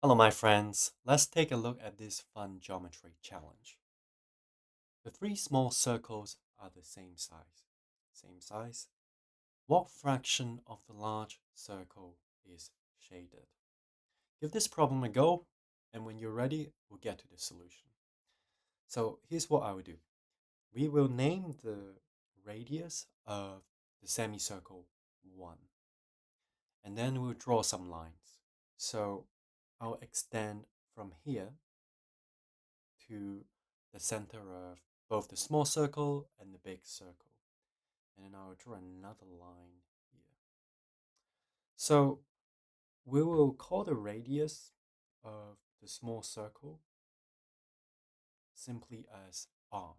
Hello, my friends. Let's take a look at this fun geometry challenge. The three small circles are the same size. Same size. What fraction of the large circle is shaded? Give this problem a go, and when you're ready, we'll get to the solution. So here's what I will do. We will name the radius of the semicircle 1, and then we'll draw some lines. So I'll extend from here to the center of both the small circle and the big circle. And then I'll draw another line here. So we will call the radius of the small circle simply as r.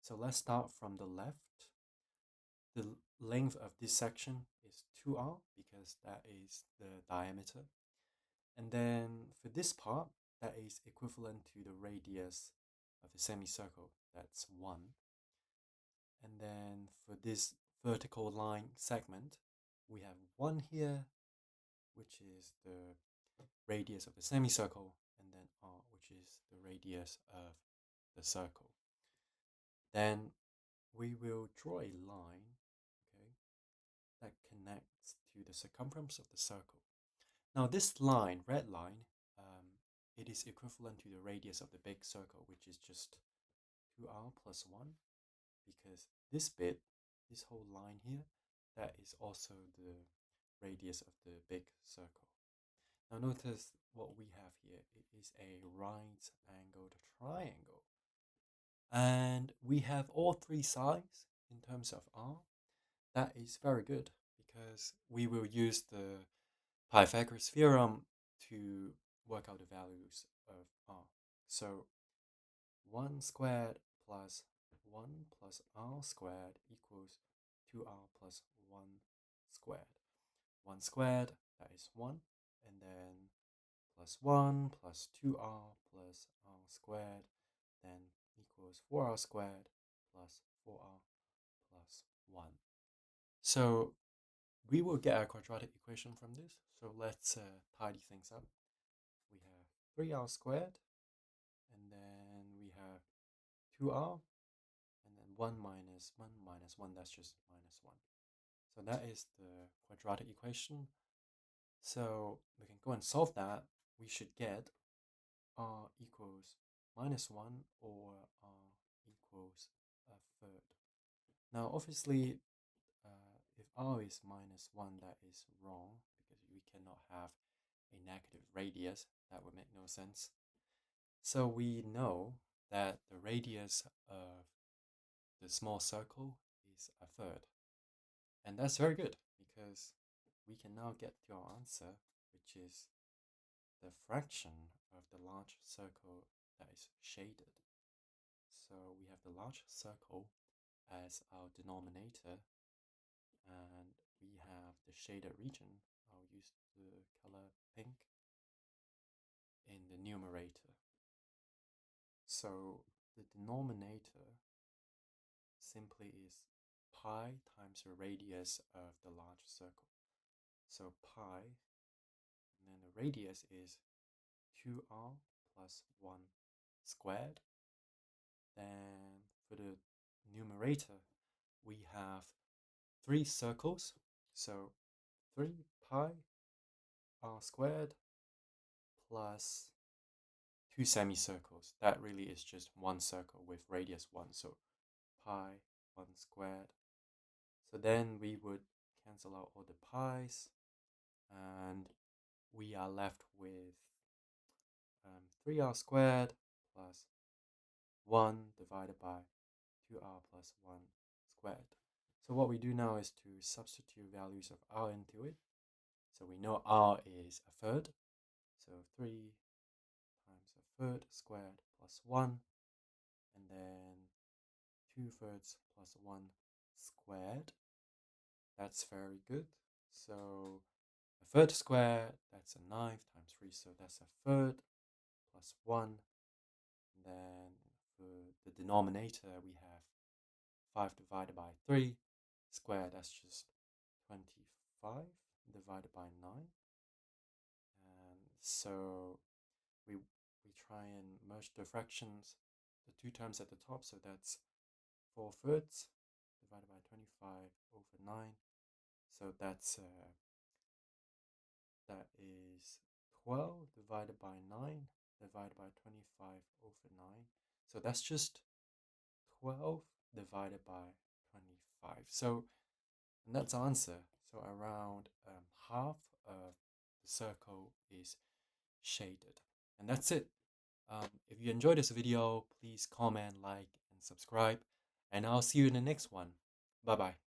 So let's start from the left. The length of this section is 2r because that is the diameter. And then for this part, that is equivalent to the radius of the semicircle, that's 1. And then for this vertical line segment, we have 1 here, which is the radius of the semicircle, and then r, which is the radius of the circle. Then we will draw a line, okay, that connects to the circumference of the circle. Now this line, red line, it is equivalent to the radius of the big circle, which is just 2r plus 1, because this bit, this whole line here, that is also the radius of the big circle. Now notice what we have here. It is a right angled triangle. And we have all three sides in terms of r. That is very good because we will use the Pythagoras theorem to work out the values of r. So 1 squared plus 1 plus r squared equals 2r plus 1 squared. 1 squared, that is 1, and then plus 1 plus 2r plus r squared, then equals 4r squared plus 4r plus 1. So we will get a quadratic equation from this. So let's tidy things up. We have 3r squared, and then we have 2r, and then 1 minus 1 minus 1, that's just minus 1. So that is the quadratic equation. So we can go and solve that. We should get r equals minus 1 or r equals a third. Now, obviously, if r is minus 1, that is wrong because we cannot have a negative radius. That would make no sense. So we know that the radius of the small circle is a third. And that's very good because we can now get to our answer, which is the fraction of the large circle that is shaded. So we have the large circle as our denominator, and we have the shaded region. I'll use the color pink in the numerator. So the denominator simply is pi times the radius of the large circle. So pi, and then the radius is 2r plus 1 squared. Then for the numerator, we have 3 circles. So 3 pi r squared plus 2 semicircles. That really is just one circle with radius 1. So pi 1 squared. So then we would cancel out all the pi's, and we are left with 3r squared plus 1 divided by 2r plus 1 squared. So what we do now is to substitute values of r into it. So we know r is a third. So 3 times a third squared plus 1, and then 2 thirds plus 1 squared. That's very good. So a third squared, that's a ninth times 3, so that's a third plus 1. And then for the denominator, we have 5 divided by 3 squared, that's just 25 divided by 9. And so try and merge the fractions, the two terms at the top. So that's 4/3 divided by 25 over 9. So that is 12 divided by 9 divided by 25 over 9. So that's just 12 divided by 25. So and that's our answer. So around half of the circle is shaded. And that's it. If you enjoyed this video, please comment, like, and subscribe. And I'll see you in the next one. Bye bye.